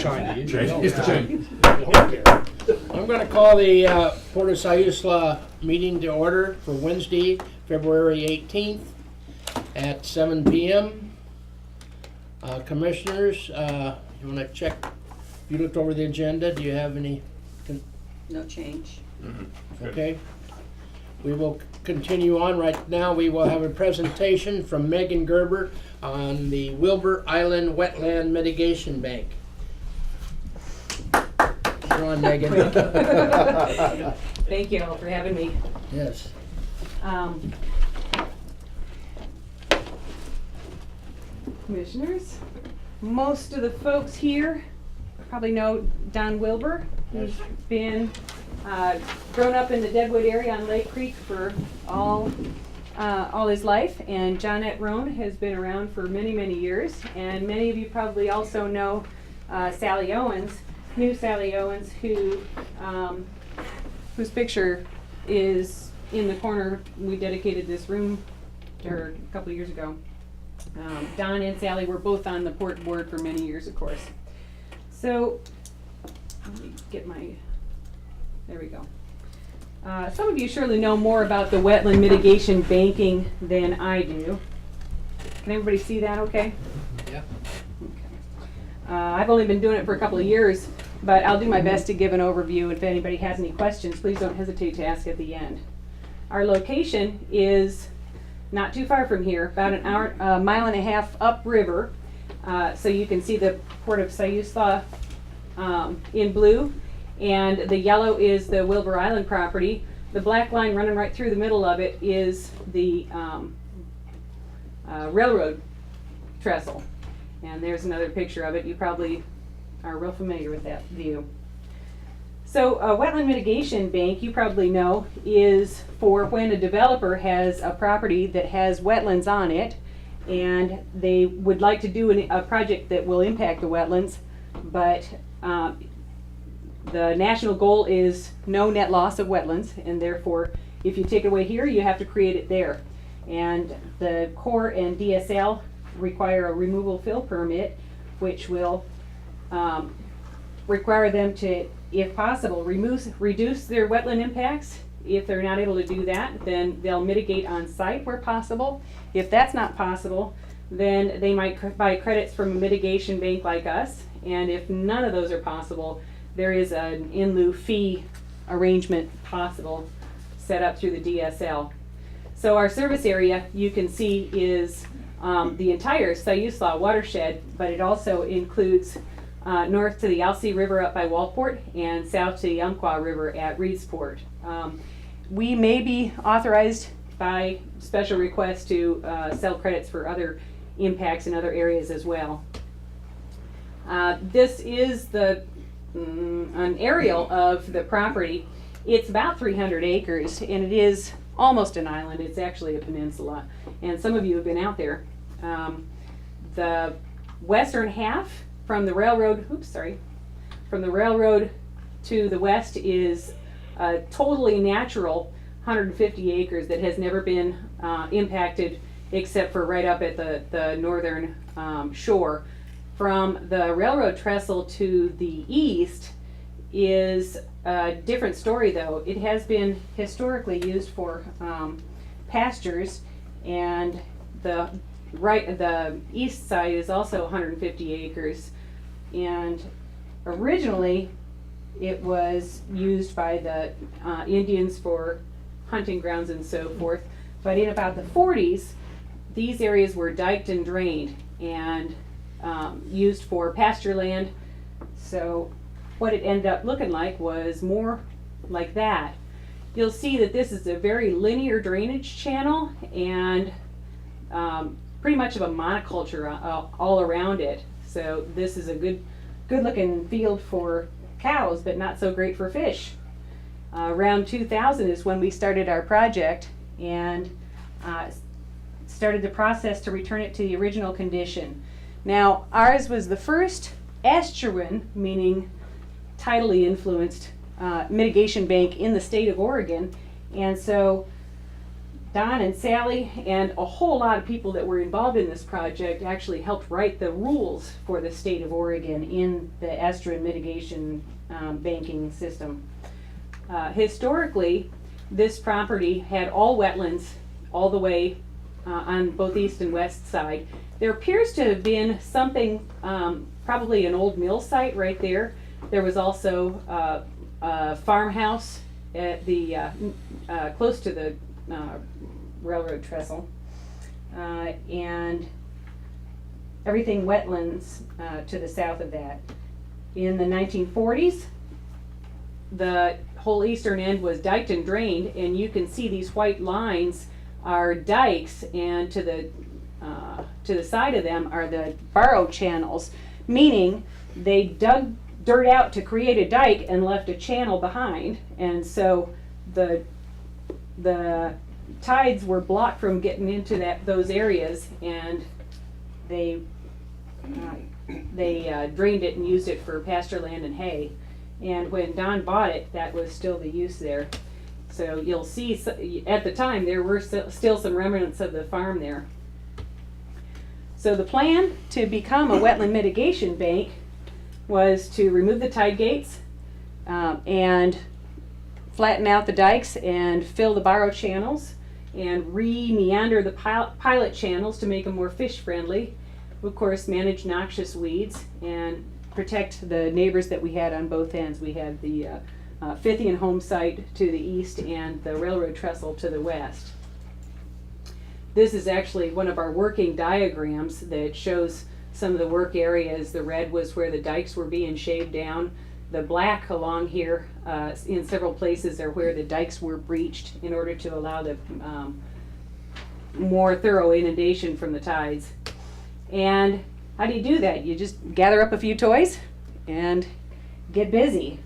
Chinese. It's the Chinese. I'm going to call the Port of Siuslaw meeting to order for Wednesday, February 18th at 7 p.m. Commissioners, you want to check? You looked over the agenda. Do you have any? No change. Okay. We will continue on. Right now, we will have a presentation from Megan Gerber on the Wilbur Island Wetland Mitigation Bank. Come on, Megan. Thank you all for having me. Yes. Commissioners, most of the folks here probably know Don Wilbur. He's been grown up in the Deadwood area on Lake Creek for all his life, and Johnette Roan has been around for many, many years. And many of you probably also know Sally Owens, new Sally Owens, who whose picture is in the corner. We dedicated this room to her a couple of years ago. Don and Sally were both on the port board for many years, of course. So, let me get my, there we go. Some of you surely know more about the wetland mitigation banking than I do. Can everybody see that okay? Yeah. Okay. I've only been doing it for a couple of years, but I'll do my best to give an overview. If anybody has any questions, please don't hesitate to ask at the end. Our location is not too far from here, about an hour, mile and a half upriver. So you can see the Port of Siuslaw in blue, and the yellow is the Wilbur Island property. The black line running right through the middle of it is the railroad trestle. And there's another picture of it. You probably are real familiar with that view. So a wetland mitigation bank, you probably know, is for when a developer has a property that has wetlands on it and they would like to do a project that will impact the wetlands, but the national goal is no net loss of wetlands, and therefore if you take it away here, you have to create it there. And the Corps and DSL require a removal fill permit, which will require them to, if possible, reduce their wetland impacts. If they're not able to do that, then they'll mitigate on site where possible. If that's not possible, then they might buy credits from a mitigation bank like us. And if none of those are possible, there is an in lieu fee arrangement possible set up through the DSL. So our service area, you can see, is the entire Siuslaw watershed, but it also includes north to the Alsea River up by Walport and south to the Umpqua River at Reedsport. We may be authorized by special request to sell credits for other impacts in other areas as well. This is an aerial of the property. It's about 300 acres, and it is almost an island. It's actually a peninsula, and some of you have been out there. The western half from the railroad, from the railroad to the west is a totally natural 150 acres that has never been impacted except for right up at the northern shore. From the railroad trestle to the east is a different story, though. It has been historically used for pastures, and the east side is also 150 acres. And originally it was used by the Indians for hunting grounds and so forth. But in about the 40s, these areas were diked and drained and used for pasture land. So what it ended up looking like was more like that. You'll see that this is a very linear drainage channel and pretty much of a monoculture all around it. So this is a good looking field for cows, but not so great for fish. Around 2000 is when we started our project and started the process to return it to the original condition. Now, ours was the first estuarine, meaning tidally influenced mitigation bank in the state of Oregon, and so Don and Sally and a whole lot of people that were involved in this project actually helped write the rules for the state of Oregon in the estuarine mitigation banking system. Historically, this property had all wetlands all the way on both east and west side. There appears to have been something, probably an old mill site right there. There was also a farmhouse at the close to the railroad trestle, and everything wetlands to the south of that. In the 1940s, the whole eastern end was diked and drained, and you can see these white lines are dikes, and to the side of them are the borrow channels, meaning they dug dirt out to create a dike and left a channel behind, and so the tides were blocked from getting into those areas, and they drained it and used it for pasture land and hay. And when Don bought it, that was still the use there. So you'll see, at the time, there were still some remnants of the farm there. So the plan to become a wetland mitigation bank was to remove the tide gates and flatten out the dikes and fill the borrow channels and re-meander the pilot channels to make them more fish friendly. Of course, manage noxious weeds and protect the neighbors that we had on both ends. We had the Fithian home site to the east and the railroad trestle to the west. This is actually one of our working diagrams that shows some of the work areas. The red was where the dikes were being shaved down. The black along here in several places are where the dikes were breached in order to allow the more thorough inundation from the tides. And how do you do that? You just gather up a few toys and get busy.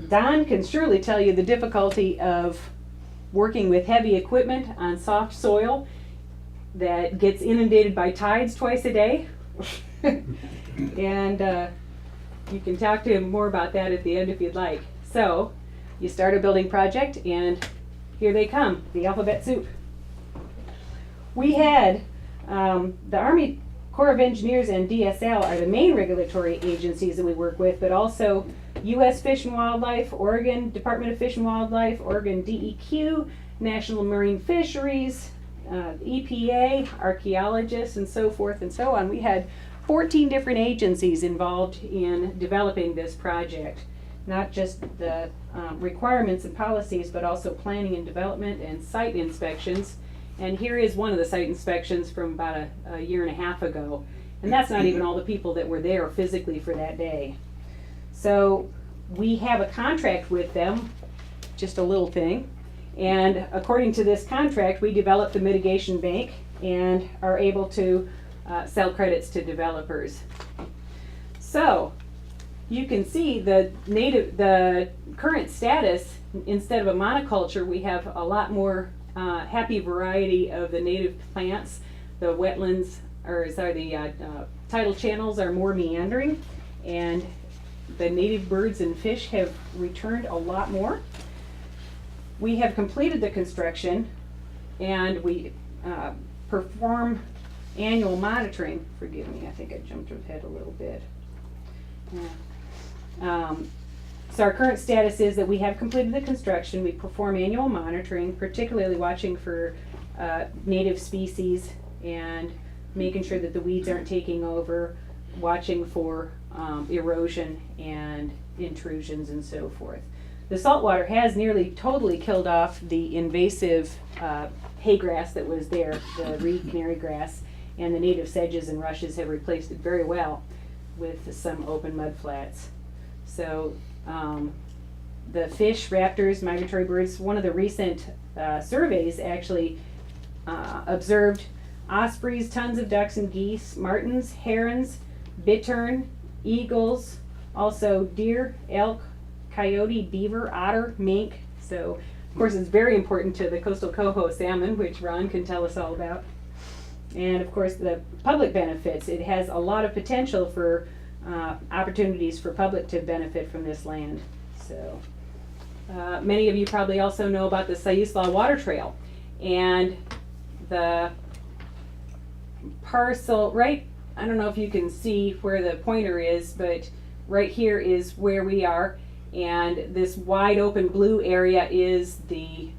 Don can surely tell you the difficulty of working with heavy equipment on soft soil that gets inundated by tides twice a day. And you can talk to him more about that at the end if you'd like. So you start a building project, and here they come, the alphabet soup. We had the Army Corps of Engineers and DSL are the main regulatory agencies that we work with, but also U.S. Fish and Wildlife, Oregon Department of Fish and Wildlife, Oregon DEQ, National Marine Fisheries, EPA, archaeologists, and so forth and so on. We had 14 different agencies involved in developing this project. Not just the requirements and policies, but also planning and development and site inspections. And here is one of the site inspections from about a year and a half ago. And that's not even all the people that were there physically for that day. So we have a contract with them, just a little thing. And according to this contract, we developed the mitigation bank and are able to sell credits to developers. So you can see the current status. Instead of a monoculture, we have a lot more happy variety of the native plants. The wetlands, tidal channels are more meandering, and the native birds and fish have returned a lot more. We have completed the construction, and we perform annual monitoring. Forgive me, I think I jumped ahead a little bit. So our current status is that we have completed the construction. We perform annual monitoring, particularly watching for native species and making sure that the weeds aren't taking over, watching for erosion and intrusions and so forth. The saltwater has nearly totally killed off the invasive hay grass that was there, the reed canary grass, and the native sedges and rushes have replaced it very well with some open mud flats. So the fish, raptors, migratory birds, one of the recent surveys actually observed ospreys, tons of ducks and geese, martins, herons, bittern, eagles, also deer, elk, coyote, beaver, otter, mink. So of course it's very important to the coastal coho salmon, which Ron can tell us all about. And of course the public benefits. It has a lot of potential for opportunities for public to benefit from this land. So many of you probably also know about the Siuslaw Water Trail. And the parcel, right, I don't know if you can see where the pointer is, but right here is where we are. And this wide open blue area is the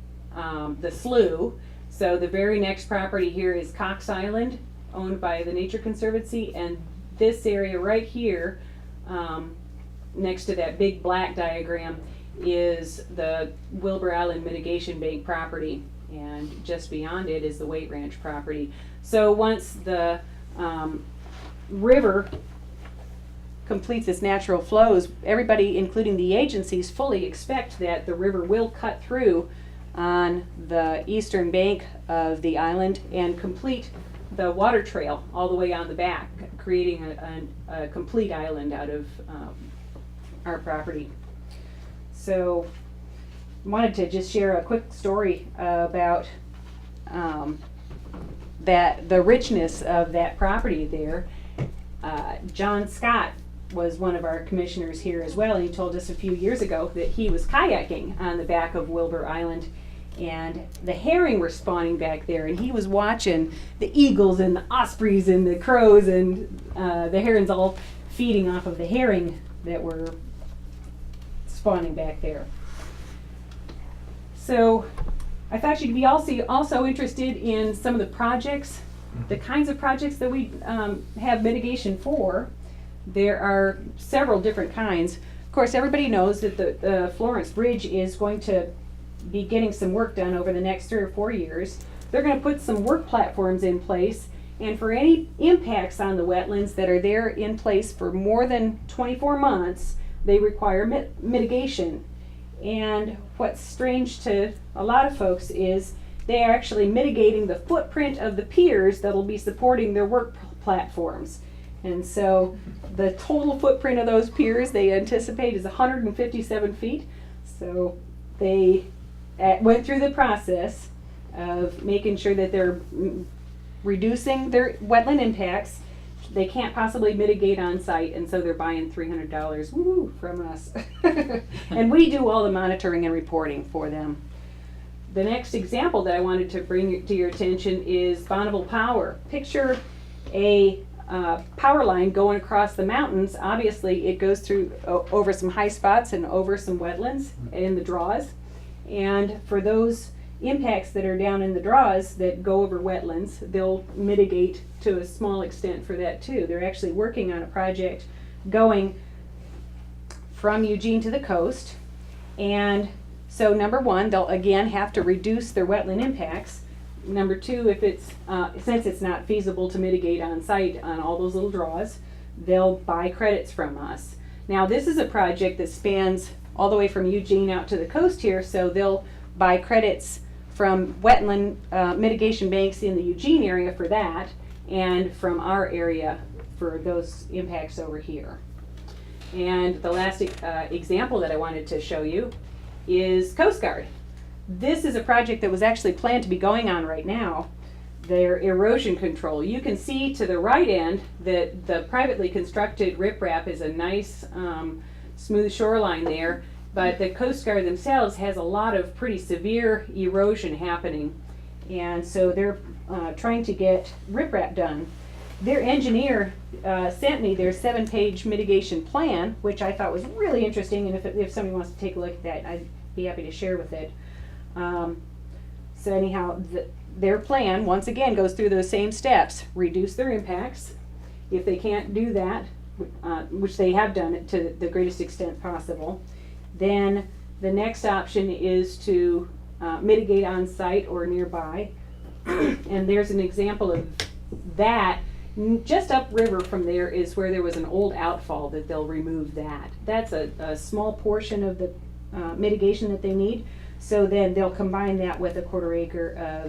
slough. So the very next property here is Cox Island, owned by the Nature Conservancy, and this area right here, next to that big black diagram, is the Wilbur Island Mitigation Bank property, and just beyond it is the Waite Ranch property. So once the river completes its natural flows, everybody, including the agencies, fully expect that the river will cut through on the eastern bank of the island and complete the water trail all the way on the back, creating a complete island out of our property. So wanted to just share a quick story about that the richness of that property there. John Scott was one of our commissioners here as well, and he told us a few years ago that he was kayaking on the back of Wilbur Island, and the herring were spawning back there, and he was watching the eagles and the ospreys and the crows and the herons all feeding off of the herring that were spawning back there. So I thought you'd be also interested in some of the projects, the kinds of projects that we have mitigation for. There are several different kinds. Of course, everybody knows that the Florence Bridge is going to be getting some work done over the next 3 or 4 years. They're going to put some work platforms in place, and for any impacts on the wetlands that are there in place for more than 24 months, they require mitigation. And what's strange to a lot of folks is they are actually mitigating the footprint of the piers that'll be supporting their work platforms. And so the total footprint of those piers they anticipate is 157 feet. So they went through the process of making sure that they're reducing their wetland impacts. They can't possibly mitigate on site, and so they're buying $300 woo, from us. And we do all the monitoring and reporting for them. The next example that I wanted to bring to your attention is Bonneville Power. Picture a power line going across the mountains. Obviously, it goes through over some high spots and over some wetlands in the draws. And for those impacts that are down in the draws that go over wetlands, they'll mitigate to a small extent for that too. They're actually working on a project going from Eugene to the coast. And so number one, they'll again have to reduce their wetland impacts. Number two, if it's since it's not feasible to mitigate on site on all those little draws, they'll buy credits from us. Now this is a project that spans all the way from Eugene out to the coast here, so they'll buy credits from wetland mitigation banks in the Eugene area for that, and from our area for those impacts over here. And the last example that I wanted to show you is Coast Guard. This is a project that was actually planned to be going on right now, their erosion control. You can see to the right end that the privately constructed riprap is a nice smooth shoreline there, but the Coast Guard themselves has a lot of pretty severe erosion happening, and so they're trying to get riprap done. Their engineer sent me their 7-page mitigation plan, which I thought was really interesting, and if somebody wants to take a look at that, I'd be happy to share with it. So anyhow, their plan, once again, goes through those same steps. Reduce their impacts. If they can't do that, which they have done it to the greatest extent possible, then the next option is to mitigate on site or nearby. And there's an example of that. Just upriver from there is where there was an old outfall that they'll remove that. That's a small portion of the mitigation that they need. So then they'll combine that with a 1/4 acre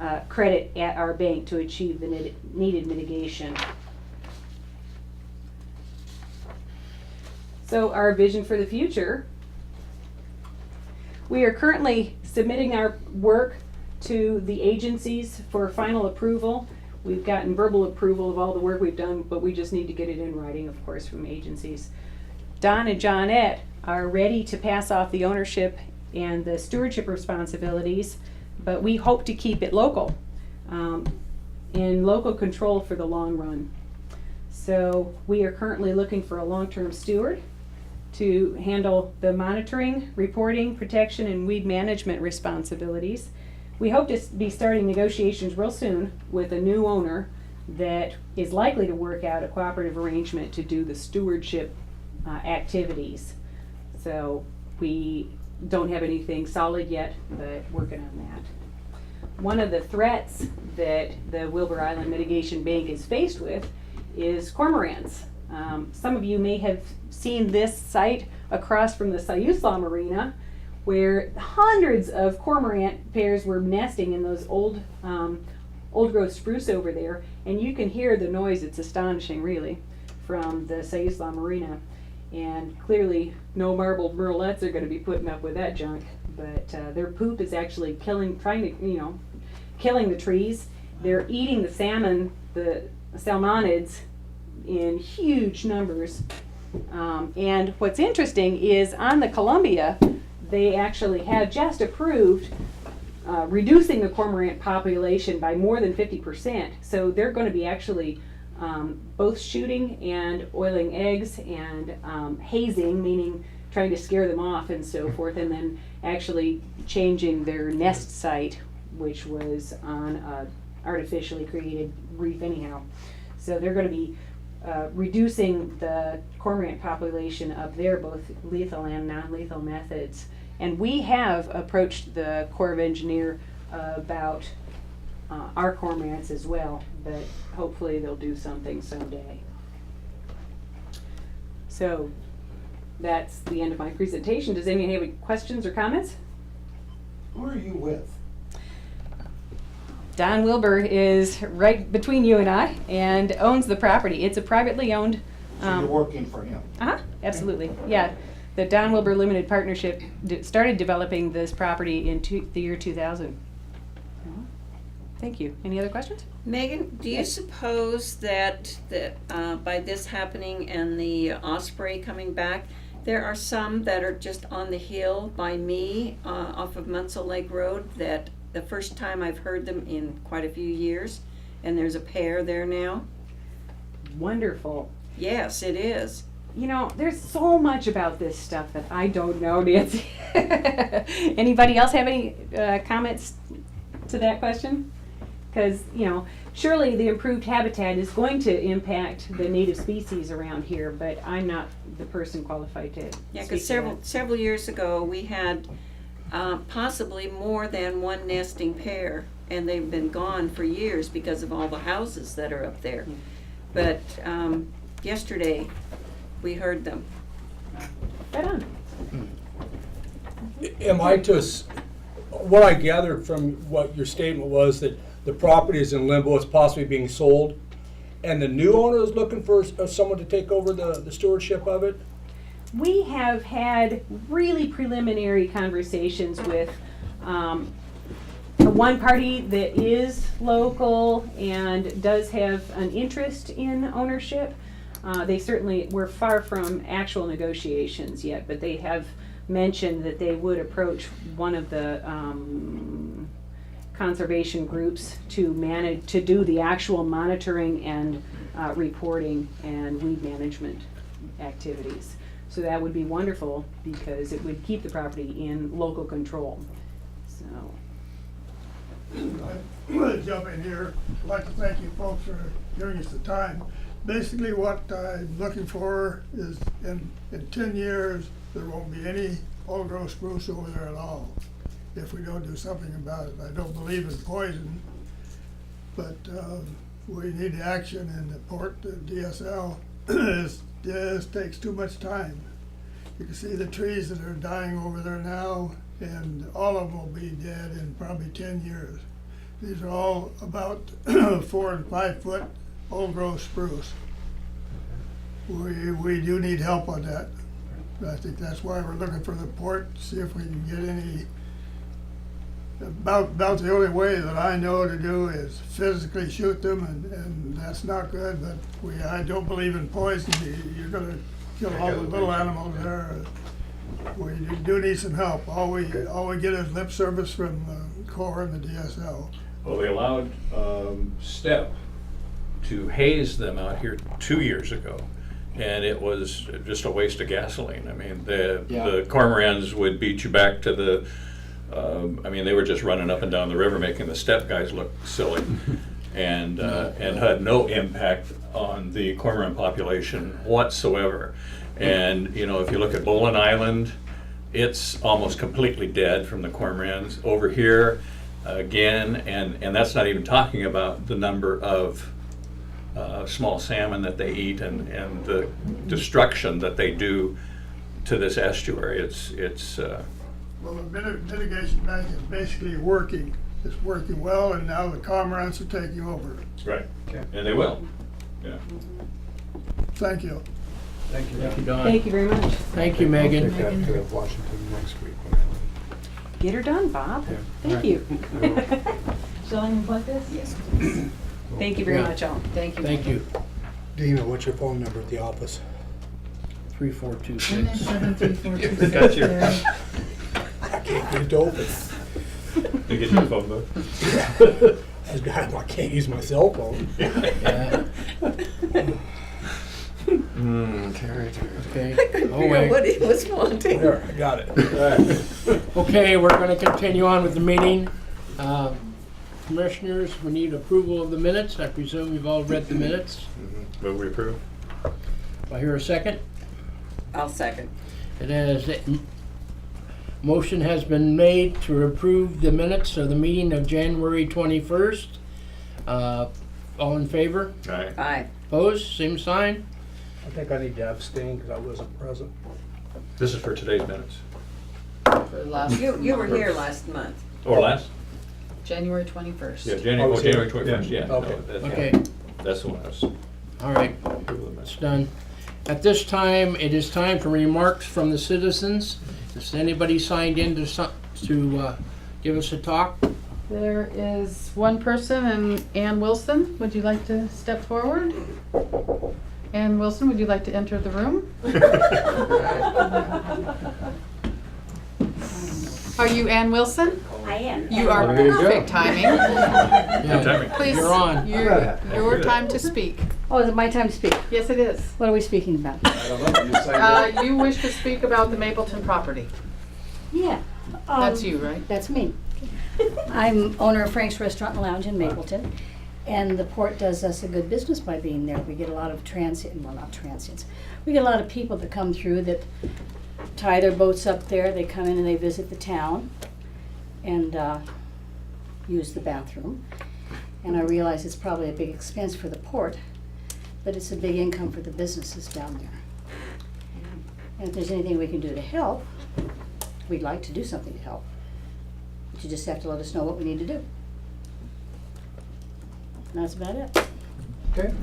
of credit at our bank to achieve the needed mitigation. So our vision for the future. We are currently submitting our work to the agencies for final approval. We've gotten verbal approval of all the work we've done, but we just need to get it in writing, of course, from agencies. Don and Johnette are ready to pass off the ownership and the stewardship responsibilities but we hope to keep it local, in local control for the long run. So we are currently looking for a long-term steward to handle the monitoring, reporting, protection, and weed management responsibilities. We hope to be starting negotiations real soon with a new owner that is likely to work out a cooperative arrangement to do the stewardship activities. So we don't have anything solid yet, but working on that. One of the threats that the Wilbur Island Mitigation Bank is faced with is cormorants. Some of you may have seen this site across from the Sayusla Marina, where hundreds of cormorant pairs were nesting in those old growth spruce over there, and you can hear the noise. It's astonishing, really, from the Sayusla Marina. And clearly, no marbled murrelets are going to be putting up with that junk. But their poop is actually killing the trees. They're eating the salmon, the salmonids, in huge numbers. And what's interesting is on the Columbia, they actually have just approved reducing the cormorant population by more than 50%. So they're going to be actually both shooting and oiling eggs and hazing, meaning trying to scare them off and so forth, and then actually changing their nest site, which was on a artificially created reef anyhow. So they're going to be reducing the cormorant population up there, both lethal and non-lethal methods. And we have approached the Corps of Engineer about our cormorants as well, but hopefully they'll do something someday. So that's the end of my presentation. Does anyone have any questions or comments? Who are you with? Don Wilbur is right between you and I and owns the property. It's a privately owned. So you're working for him? Absolutely, yeah. The Don Wilbur Limited Partnership started developing this property in the year 2000. Thank you. Any other questions? Megan, do you suppose that by this happening and the osprey coming back, there are some that are just on the hill by me off of Munsell Lake Road that the first time I've heard them in quite a few years, and there's a pair there now? Wonderful. Yes, it is. You know, there's so much about this stuff that I don't know, Nancy. Anybody else have any comments to that question? Because, you know, surely the improved habitat is going to impact the native species around here, but I'm not the person qualified to Yeah, speak because to that. several years ago, we had possibly more than one nesting pair, and they've been gone for years because of all the houses that are up there. But yesterday, we heard them. Right on. Am I what I gathered from what your statement was that the property is in limbo, it's possibly being sold, and the new owner is looking for someone to take over the stewardship of it? We have had really preliminary conversations with one party that is local and does have an interest in ownership. They certainly, we're far from actual negotiations yet, but they have mentioned that they would approach one of the conservation groups to do the actual monitoring and reporting and weed management activities. So that would be wonderful because it would keep the property in local control. So. I'm going to jump in here. I'd like to thank you folks for giving us the time. Basically what I'm looking for is in 10 years there won't be any old growth spruce over there at all if we don't do something about it. I don't believe in poison, but we need action, and the port, the DSL, just takes too much time. You can see the trees that are dying over there now, and all of them will be dead in probably 10 years. These are all about 4 and 5 foot old growth spruce. We do need help on that. I think that's why we're looking for the port, see if we can get any. About the only way that I know to do is physically shoot them, and that's not good, but I don't believe in poison. You're gonna kill all the little animals there. we do need some help. All we get is lip service from the Corps and the DSL. Well, they allowed STEP to haze them out here 2 years ago, and it was just a waste of gasoline. I mean, the cormorants would beat you back to the, I mean, they were just running up and down the river making the STEP guys look silly, and had no impact on the cormorant population whatsoever. And, you know, if you look at Bolin Island, it's almost completely dead from the cormorants. Over here, again, and that's not even talking about the number of small salmon that they eat and the destruction that they do to this estuary. It's Well, the mitigation bank is basically working. It's working well, and now the cormorants are taking over. right, and they will. Yeah. Thank you. Thank you. Thank you, Don. Thank you very much. Thank you, Megan. Take that to Washington next week. Get her done, Bob. Yeah. Thank you. Shall I unplug this? Yes. Thank you very Yeah. much, all. Thank you. Thank you. Dina, what's your phone number at the office? 3426. Got you. I can't get it to open. You get your phone book? I can't use my cell phone. Yeah, Terry. okay. I Oh, figure wait. what he was wanting. There, I got it. Okay, we're gonna continue on with the meeting. Commissioners, we need approval of the minutes. I presume you've all read the minutes. Will we approve? Do I hear a second? I'll second. It is, motion has been made to approve the minutes of the meeting of January 21st. All in favor? Aye. Aye. Opposed? Same sign? I think I need to abstain because I wasn't present. This is for today's minutes. For last You were here last month. Or last? January 21st. Yeah, I January, was here. January 21st, yeah. no, Okay. that- Okay, That's the one I was. all right, it's done. At this time, it is time for remarks from the citizens. Is anybody signed in to give us a talk? There is one person, and Ann Wilson. Would you like to step forward? Ann Wilson, would you like to enter the room? Are you Ann Wilson? I am. You are There you go. perfect timing. Yeah, timing. Please, You're on. your time to speak. Oh, is it my time to speak? Yes, it is. What are we speaking about? You wish to speak about the Mapleton property. Yeah. That's you, right? That's me. I'm owner of Frank's Restaurant and Lounge in Mapleton, and the port does us a good business by being there. We get a lot of not transients. We get a lot of people that come through that tie their boats up there. They come in and they visit the town and use the bathroom. And I realize it's probably a big expense for the port, but it's a big income for the businesses down there. And if there's anything we can do to help, we'd like to do something to help. But you just have to let us know what we need to do. And that's about it. Okay.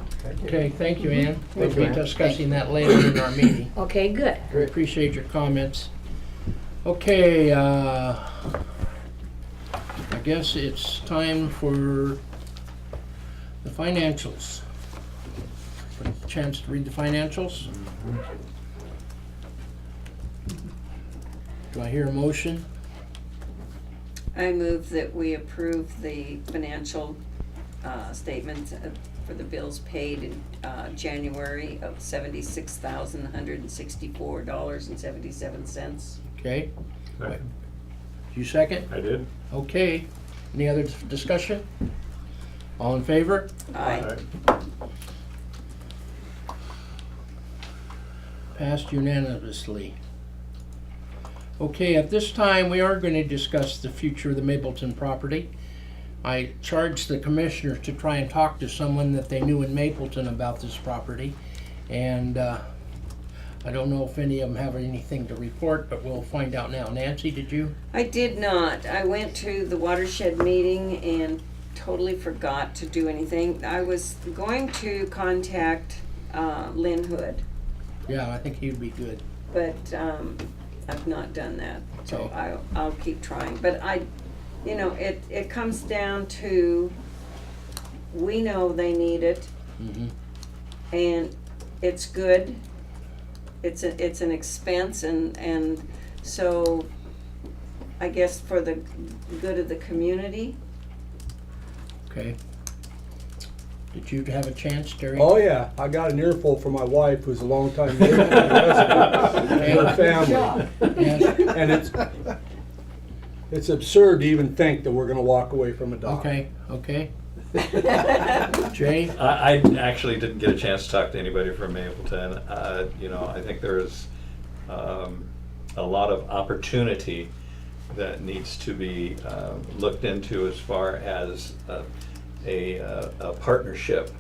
Okay, thank you, Ann. We'll Thank be you, Ann. discussing that later in our meeting. Okay, good. We appreciate your comments. Okay, I guess it's time for the financials. Chance to read the financials? Do I hear a motion? I move that we approve the financial statements for the bills paid in January of $76,164.77. Okay, Second. you second? I did. Okay, any other discussion? All in favor? Aye. Passed unanimously. Okay, at this time, we are going to discuss the future of the Mapleton property. I charged the commissioners to try and talk to someone that they knew in Mapleton about this property. And I don't know if any of them have anything to report, but we'll find out now. Nancy, did you? I did not. I went to the watershed meeting and totally forgot to do anything. I was going to contact Lynn Hood, Yeah, I think he'd be good. but I've not done that. So Okay. I'll keep trying. But it comes down to, we know they need it Mhm. and it's good. it's an expense, and so I guess for the good of the community. Okay. Did you have a chance, Terry? Oh, yeah, I got an earful from my wife, who's a longtime Mapleton resident, and her family. Yes. And it's absurd to even think that we're gonna walk away from a dock. Okay. Jay? I actually didn't get a chance to talk to anybody from Mapleton. You know, I think there's a lot of opportunity that needs to be looked into as far as a partnership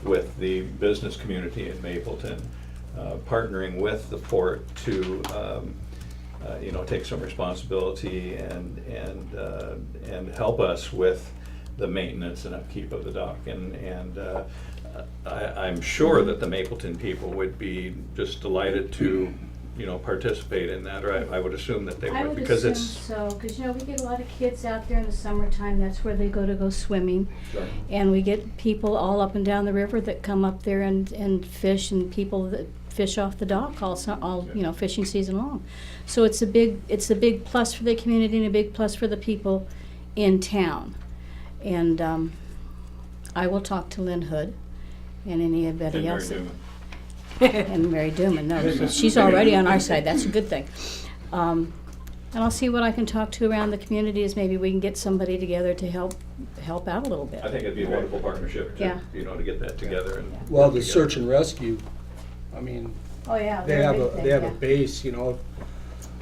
with the business community in Mapleton, partnering with the port to you know, take some responsibility and help us with the maintenance and upkeep of the dock. And I'm sure that the Mapleton people would be just delighted to, you know, participate in that, or I would assume that they I Mm-hmm. would because assume it's. so, because, you know, we get a lot of kids out there in the summertime, that's where they go swimming. Sure. And we get people all up and down the river that come up there and fish, and people that fish off the dock all you know, fishing season long. So it's a big plus for the community and a big plus for the people in town. And I will talk to Lynn Hood and anybody And Mary else. Newman. And Mary Duman, no, she's already on our side, that's a good thing. And I'll see what I can talk to around the community, is maybe we can get somebody together to help out a little bit. I think it'd be a wonderful partnership to, Yeah. you know, to get that together and. Well, work the together. search and rescue, I mean, Oh, yeah. they have a base, you know.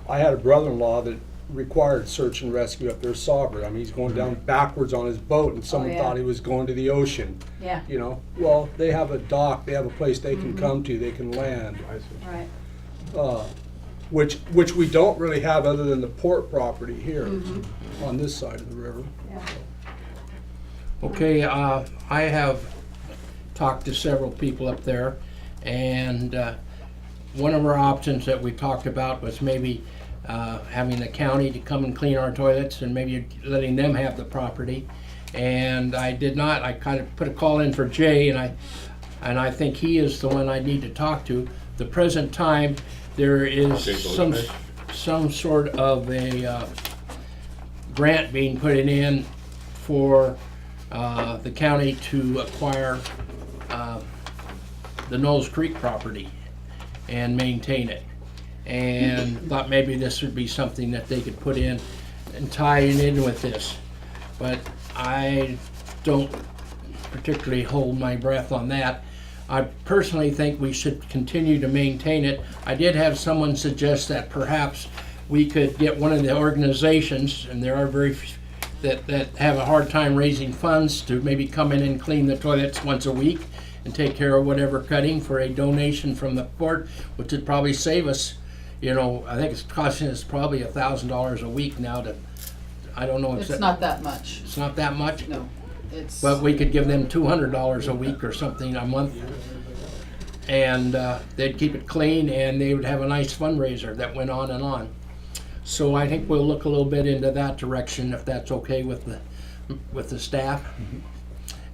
I had a brother-in-law that required search and rescue up there, Sauber. I mean, he's going down backwards on his boat, and someone yeah. thought he was going to the ocean, Yeah, you know. Well, they have a dock, they have a place they can come to, they can land. right. Which we don't really have other than the port property here on this side of the river. Yeah. Okay, I have talked to several people up there, and one of our options that we talked about was maybe having the county to come and clean our toilets and maybe letting them have the property. And I did not, I kind of put a call in for Jay, and I think he is the one I need to talk to. The present time, there is Jay Bozeman. some sort of a grant being put in for the county to acquire the Knowles Creek property and maintain it. And thought maybe this would be something that they could put in and tie it in with this. But I don't particularly hold my breath on that. I personally think we should continue to maintain it. I did have someone suggest that perhaps we could get one of the organizations, and there are very few that have a hard time raising funds, to maybe come in and clean the toilets once a week and take care of whatever cutting for a donation from the port, which would probably save us, you know, I think it's costing us probably $1,000 a week now to, I don't know. It's not that much, It's not that much? no. It's, But we could give them $200 a week or something a month, and they'd keep it clean, and they would have a nice fundraiser that went on and on. So I think we'll look a little bit into that direction, if that's okay with the staff,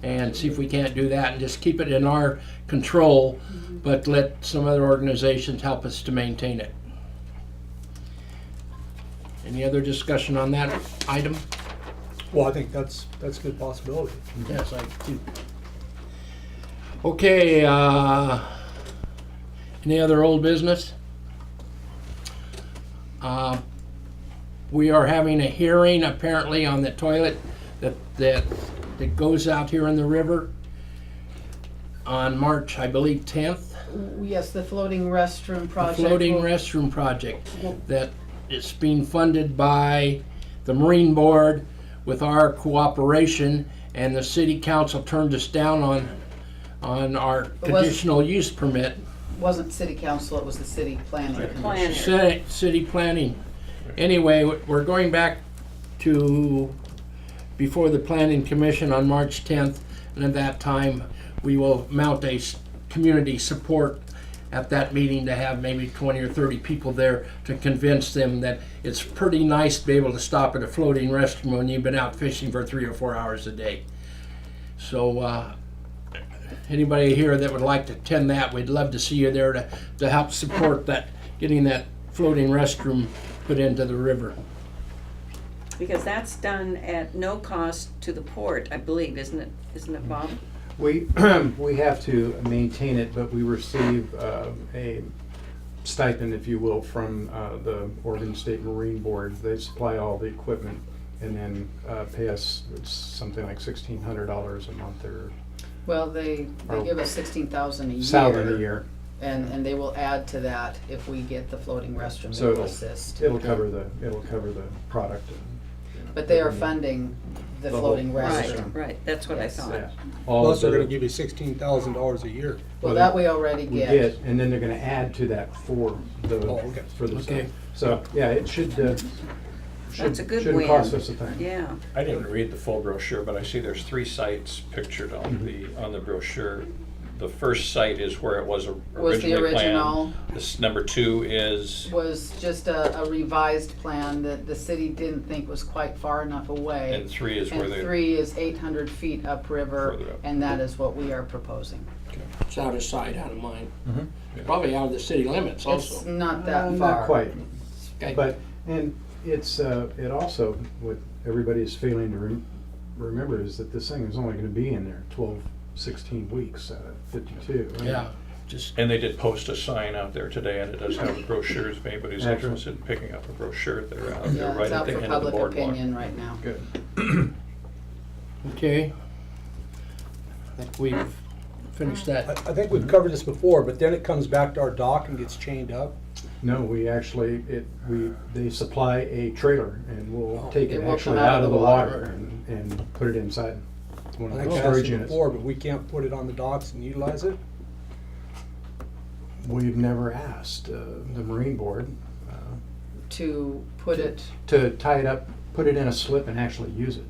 and see if we can't do that and just keep it in our control, but let some other organizations help us to maintain it. Any other discussion on that item? Well, I think that's a good possibility. Yes, I do. Okay, any other old business? We are having a hearing apparently on the toilet that goes out here in the river on March, I believe, 10th. yes, the floating restroom The project. floating will- restroom project that is being funded by the Marine Board with our cooperation, and the city council turned us down on our conditional use permit. Wasn't city council, it was the city planning commission. Planner. City planning. Anyway, we're going back to before the planning commission on March 10th, and at that time, we will mount a community support at that meeting to have maybe 20 or 30 people there to convince them that it's pretty nice to be able to stop at a floating restroom when you've been out fishing for 3 or 4 hours a day. So anybody here that would like to attend that, we'd love to see you there to help support that, getting that floating restroom put into the river. Because that's done at no cost to the port, I believe, isn't it, Bob? We, we have to maintain it, but we receive a stipend, if you will, from the Oregon State Marine Board. They supply all the equipment and then pay us something like $1,600 a month or Well, they give us 16,000 a year. $1,000 a year. And they will add to that if we get the floating restroom, So they will it'll- assist. It'll cover the product. And, you know, But they are everything. funding the The floating whole- Right, restroom. right, that's what I Yes. thought. Yeah. All Plus, of they're the- gonna give you $16,000 a year. Well, Well, that we already we get. and then they're gonna add to that for the, Oh, okay. for the. Okay. So, yeah, it should, That's a good shouldn't win. cost us a thing. Yeah, I didn't read the full brochure, but I see there's 3 sites pictured on the brochure. The first site is where it was Was the originally planned. original, This number 2 is, was just a revised plan that the city didn't think was quite far enough away. and 3 is where And they. 3 is 800 feet upriver, Further up. and that is what we are proposing. It's out of sight, out of mind. Mhm. Probably out of the city limits It's also. not that far. Not quite, Okay. but, and it's, it also, what everybody's failing to remember is that this thing is only gonna be in there 12, 16 weeks, 52. right? Yeah, just, And they did post a sign out there today, and it does have the brochures, if anybody's Excellent. interested in picking up a brochure, they're out there Yeah, right it's at out the for end of the public boardwalk. opinion right now. Good. okay. I think we've finished I, that. I think we've covered this before, but then it comes back to our dock and gets chained up. No, we actually, they supply a trailer and we'll take It it will actually come out of the water and put it inside one I of think the I asked storage you units. before, but we can't put it on the docks and utilize it. We've never asked the Marine Board To put it, to tie it up, put it in a slip and actually use it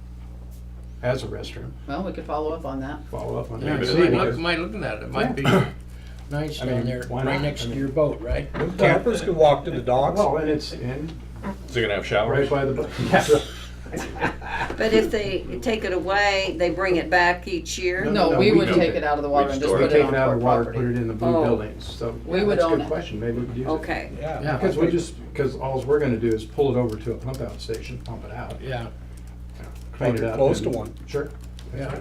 as a restroom. well, we could follow up on that. Follow up on Yeah, that. so See, might because- might look at that, it might be nice I down mean, there, why right not? next I to mean- your boat, right? Campers can walk to the docks. Well, and it's in Is it gonna have showers? right by the, yeah. but if they take it away, they bring it back each year? No, No, we we would don't. take it out of the water We'd and just store We put it. it take on it out our of the water, put property. it in the blue Oh. buildings, so. We yeah, would that's a own good it. question, maybe we could use it. Okay, Yeah. Because because alls we're gonna do is pull it over to a pump out station, pump it out, Yeah, clean it up. Close to and- one. Sure. yeah.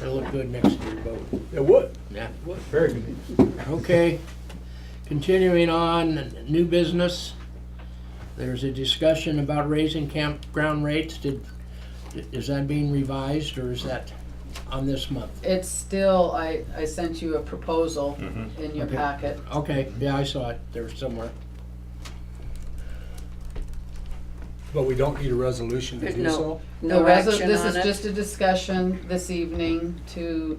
It'll look good next to your boat. It would. Yeah. Very good. Okay, continuing on, new business. There's a discussion about raising campground rates. Is that being revised or is that on this month? It's still, I sent you a proposal Mhm. in your Okay. packet. Okay, yeah, I saw it there somewhere. But we don't need a resolution to There's do no- so. no The resol- action This on is it? just a discussion this evening to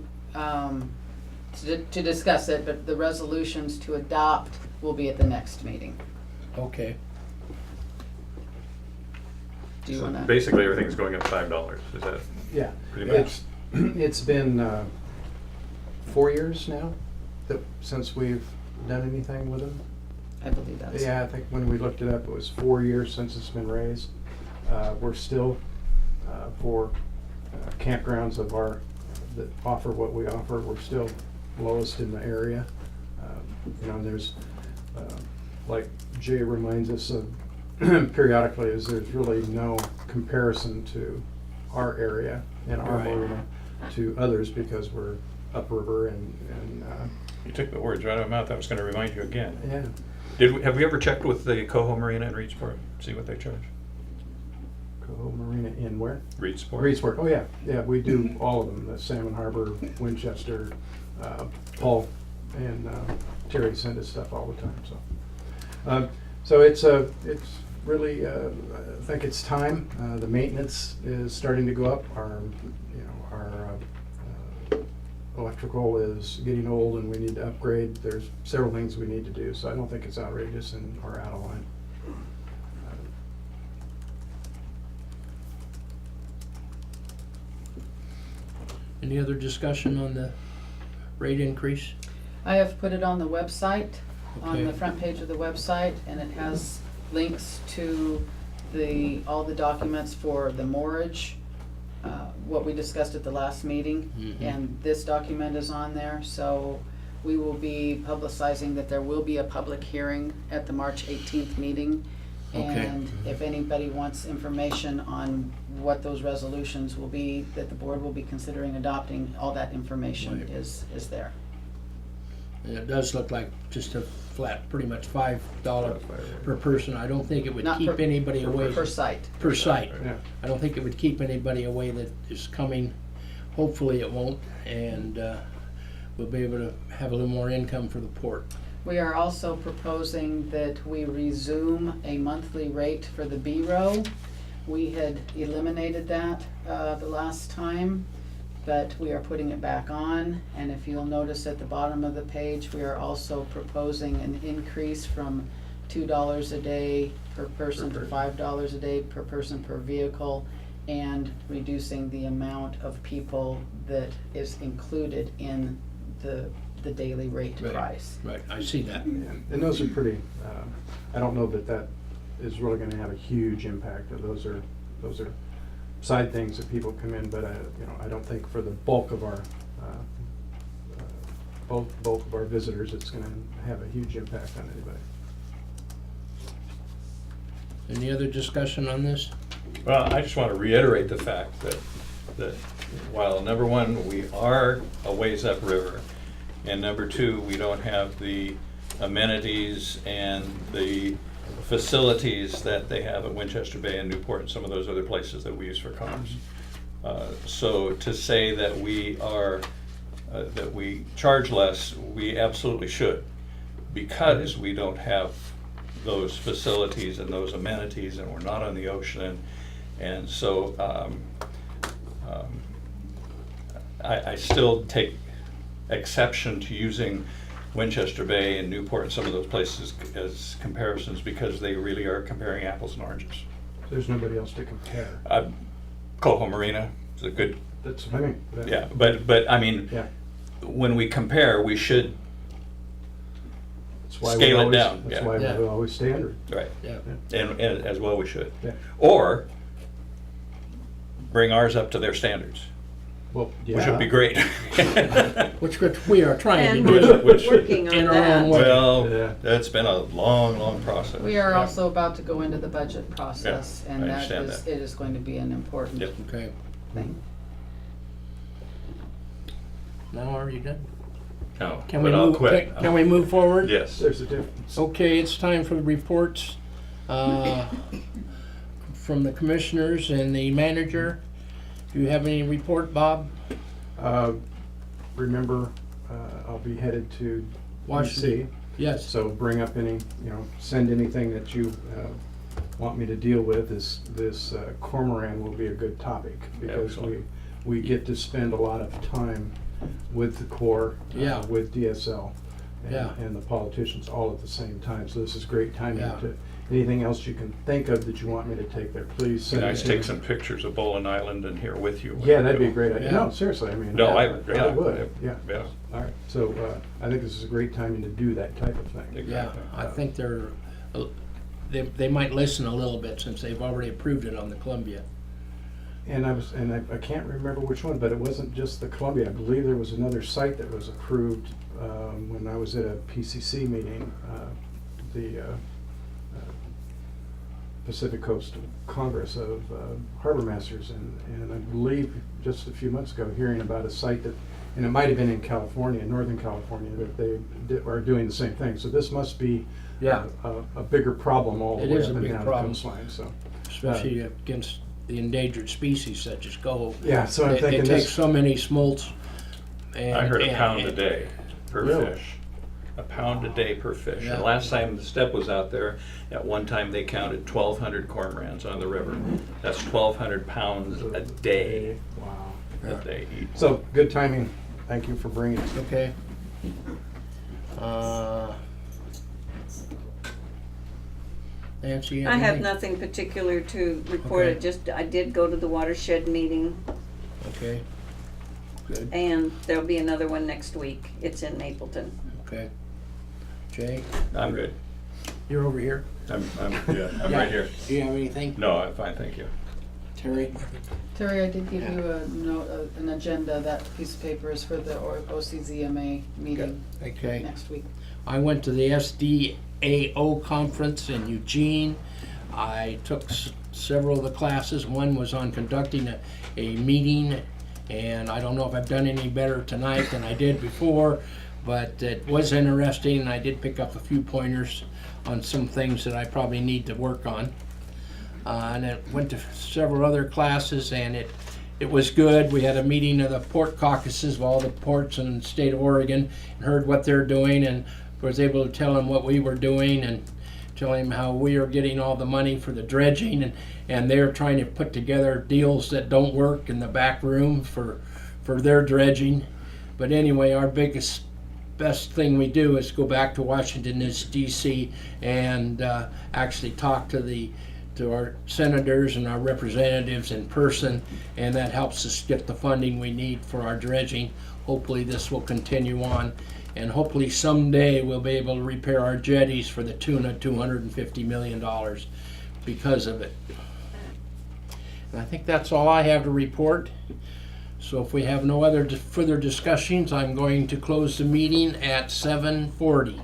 discuss it, but the resolutions to adopt will be at the next meeting. Okay, Do you So wanna? basically, everything's going up $5, is that Yeah, pretty much? it's been 4 years now since we've done anything with them. I believe that's. Yeah, I think when we looked it up, it was 4 years since it's been raised. We're still, for campgrounds of our, that offer what we offer, we're still lowest in the area. You know, there's, like Jay reminds us of periodically, is there's really no comparison to our area and our Right. marina to others because we're upriver and You took the words right out of my mouth, I was gonna remind you again. yeah. Have we ever checked with the Coho Marina in Reedsport, see what they charge? Coho Marina in where? Reedsport? Reedsport, oh yeah, we do all of them, the Salmon Harbor, Winchester, Paul and Terry send us stuff all the time, so. So it's really, I think it's time, the maintenance is starting to go up, our electrical is getting old and we need to upgrade, there's several things we need to do, so I don't think it's outrageous and, or out of line. any other discussion on the rate increase? I have put it on the website, on Okay. the front page of the website, and it has links to all the documents for the moorage, what we discussed at the last meeting, and this document is on there, so we will be publicizing that there will be a public hearing at the March 18th meeting. Okay. And if anybody wants information on what those resolutions will be, that the board will be considering adopting, all that information Right. is there. And it does look like just a flat, pretty much $5 per person. I don't think it would Not keep per- anybody away. Per site. Per site. Yeah. I don't think it would keep anybody away that is coming. Hopefully it won't, and we'll be able to have a little more income for the port. We are also proposing that we resume a monthly rate for the B row. We had eliminated that the last time, but we are putting it back on. And if you'll notice at the bottom of the page, we are also proposing an increase from $2 a day per person to $5 a day per person per vehicle, and reducing the amount of people that is included in the daily rate Right. price. Right, I see that. Yeah, and those are pretty, I don't know that that is really gonna have a huge impact. Those are side things that people come in, but I don't think for the bulk of our, bulk of our visitors, it's gonna have a huge impact on anybody. Any other discussion on this? Well, I just want to reiterate the fact that while number one, we are a ways upriver, and number two, we don't have the amenities and the facilities that they have at Winchester Bay and Newport and some of those other places that we use for commerce. So to say that we are, that we charge less, we absolutely should, because we don't have those facilities and those amenities, and we're not on the ocean. And so I still take exception to using Winchester Bay and Newport and some of those places as comparisons, because they really are comparing apples and oranges. There's nobody else to compare. Coho Marina is a good, That's what I mean. yeah, but I mean, Yeah. when we compare, we should, That's why we Scale it always- down, That's yeah. why Yeah. we always stay under. right, Yeah. and as well we should. Yeah. Or bring ours up to their standards, Well, yeah. which would be great. Which we are trying And to do. Which- working on in our own that. way. Well, Yeah. that's been a long, long process. We are Yeah. also about to go into the budget process, Yeah, I and that understand is, that. it is going to be an important Yep. Okay, thing. now are you done? No, Can we but I'll move, quit. can we move forward? Yes. There's a difference. Okay, it's time for the reports from the commissioners and the manager. Do you have any report, Bob? Remember, I'll be headed to Washington. DC, Yes. so bring up any, send anything that you want me to deal with. This cormorant will be a good topic, because Excellent. we get to spend a lot of time with the Corps, Yeah. with DSL, Yeah. and the politicians all at the same time. So this is great timing. Yeah. Anything else you can think of that you want me to take there, please send Can it I to take me. some pictures of Boland Island and here with you? when Yeah, you that'd be go? a great idea. Yeah. No, seriously, I mean. No, I I would, yeah. Yeah, All right, so I think this is a great timing to do that type of thing. Yeah, exactly. I think they might listen a little bit since they've already approved it on the Columbia. And I can't remember which one, but it wasn't just the Columbia. I believe there was another site that was approved when I was at a PCC meeting, the Pacific Coast Congress of Harbor Masters, and I believe just a few months ago, hearing about a site that, and it might have been in California, Northern California, that they are doing the same thing. So this must be Yeah. a bigger problem all the It way is up a and big down the problem. coastline, so. Especially against the endangered species such as coho. Yeah, so I'm It thinking takes this, so many smolts. And, I heard a and- pound a day per Really? fish. A pound a day per fish. Yeah. And last time the step was out there, at one time they counted 1,200 cormorants on the river. That's 1,200 pounds a day wow. that they eat. So, good timing. Thank you for bringing it. Okay. Nancy, you I have anything? nothing particular to report. Okay. I did go to the watershed meeting, Okay. Good, and there'll be another one next week. It's in Mapleton. okay. Jay, I'm good. you're over here. I'm Yeah. right here. Do you have anything? No, I'm fine, thank you. Terry? Terry, I did give you a note, an agenda. That piece of paper is for the OCZMA meeting Okay. next week. I went to the SDAO conference in Eugene. I took several of the classes. One was on conducting a meeting, and I don't know if I've done any better tonight than I did before, but it was interesting, and I did pick up a few pointers on some things that I probably need to work on. And I went to several other classes, and it was good. We had a meeting of the port caucuses of all the ports in the state of Oregon, and heard what they're doing, and was able to tell them what we were doing, and tell him how we are getting all the money for the dredging, and they're trying to put together deals that don't work in the back room for their dredging. But anyway, our best thing we do is go back to Washington D.C. and actually talk to our senators and our representatives in person, and that helps us get the funding we need for our dredging. Hopefully this will continue on, and hopefully someday we'll be able to repair our jetties for the tune of $250 million because of it. And I think that's all I have to report. So if we have no other further discussions, I'm going to close the meeting at 7:40.